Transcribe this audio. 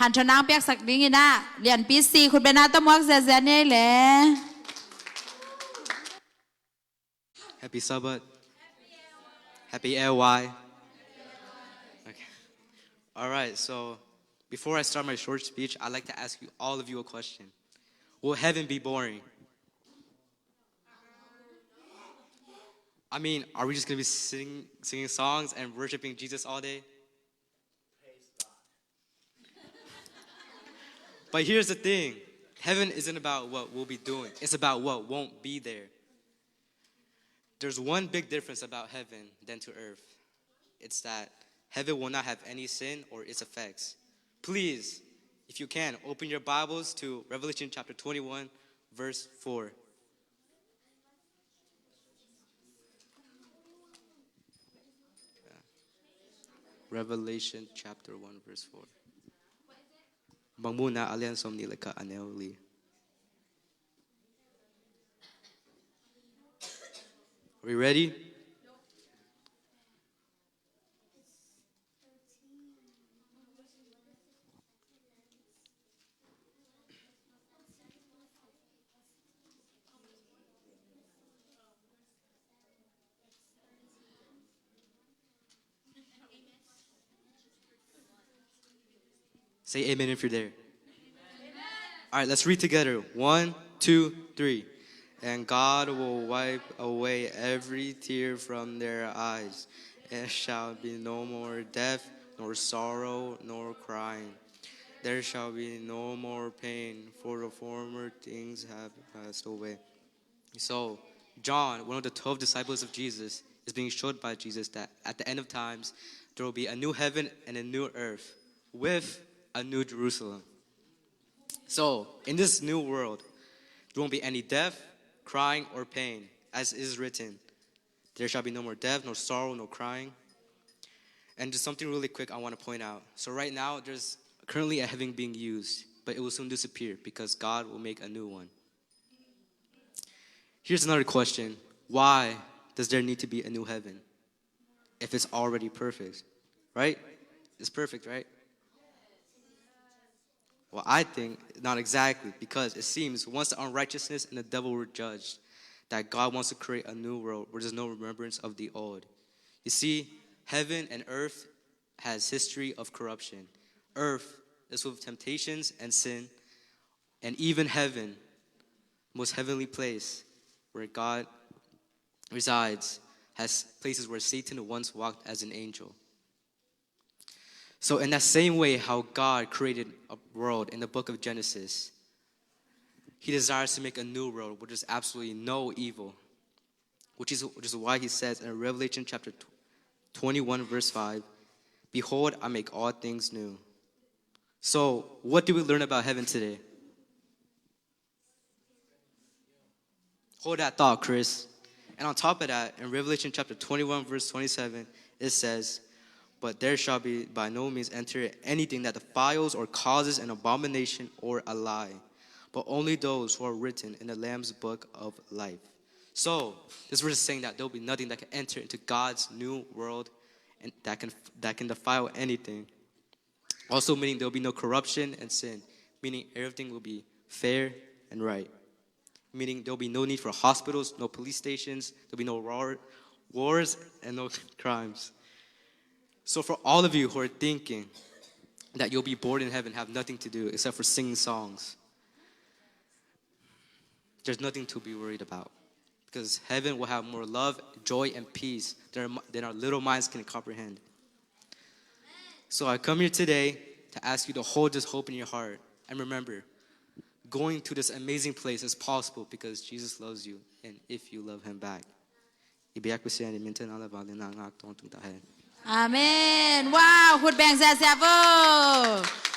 Hàn cho nàng biết sắc đi na Lianpi si khut bên na tâm mắc dè dè nè lẽ. Happy Sabbath. Happy LY. Okay. All right, so before I start my short speech, I'd like to ask you all of you a question. Will heaven be boring? I mean, are we just going to be singing songs and worshiping Jesus all day? But here's the thing. Heaven isn't about what we'll be doing. It's about what won't be there. There's one big difference about heaven than to earth. It's that heaven will not have any sin or its effects. Please, if you can, open your Bibles to Revelation chapter 21, verse 4. Revelation chapter 1, verse 4. Bang muna alian som nila ka aneli. Are we ready? Say amen if you're there. Amen. All right, let's read together. 1, 2, 3. And God will wipe away every tear from their eyes. There shall be no more death, nor sorrow, nor crying. There shall be no more pain, for the former things have passed away. So, John, one of the 12 disciples of Jesus, is being showed by Jesus that at the end of times, there will be a new heaven and a new earth with a new Jerusalem. So, in this new world, there won't be any death, crying, or pain, as is written. There shall be no more death, no sorrow, no crying. And just something really quick I want to point out. So right now, there's currently a heaven being used, but it will soon disappear because God will make a new one. Here's another question. Why does there need to be a new heaven if it's already perfect? Right? It's perfect, right? Well, I think not exactly, because it seems once the unrighteousness and the devil were judged, that God wants to create a new world where there's no remembrance of the old. You see, heaven and earth has history of corruption. Earth is full of temptations and sin, and even heaven, most heavenly place where God resides, has places where Satan once walked as an angel. So in that same way how God created a world in the book of Genesis, he desires to make a new world where there's absolutely no evil, which is why he says in Revelation chapter 21, verse 5, "Behold, I make all things new." So what do we learn about heaven today? Hold that thought, Chris. And on top of that, in Revelation chapter 21, verse 27, it says, "But there shall be by no means enter anything that defiles or causes an abomination or a lie, but only those who are written in the Lamb's book of life." So this verse is saying that there will be nothing that can enter into God's new world and that can defile anything. Also meaning there will be no corruption and sin, meaning everything will be fair and right. Meaning there will be no need for hospitals, no police stations, there will be no wars and no crimes. So for all of you who are thinking that you'll be bored in heaven, have nothing to do except for singing songs, there's nothing to be worried about. Because heaven will have more love, joy, and peace than our little minds can comprehend. So I come here today to ask you to hold this hope in your heart. And remember, going to this amazing place is possible because Jesus loves you and if you love him back. Amen. Wow, khut beng zè zè vô.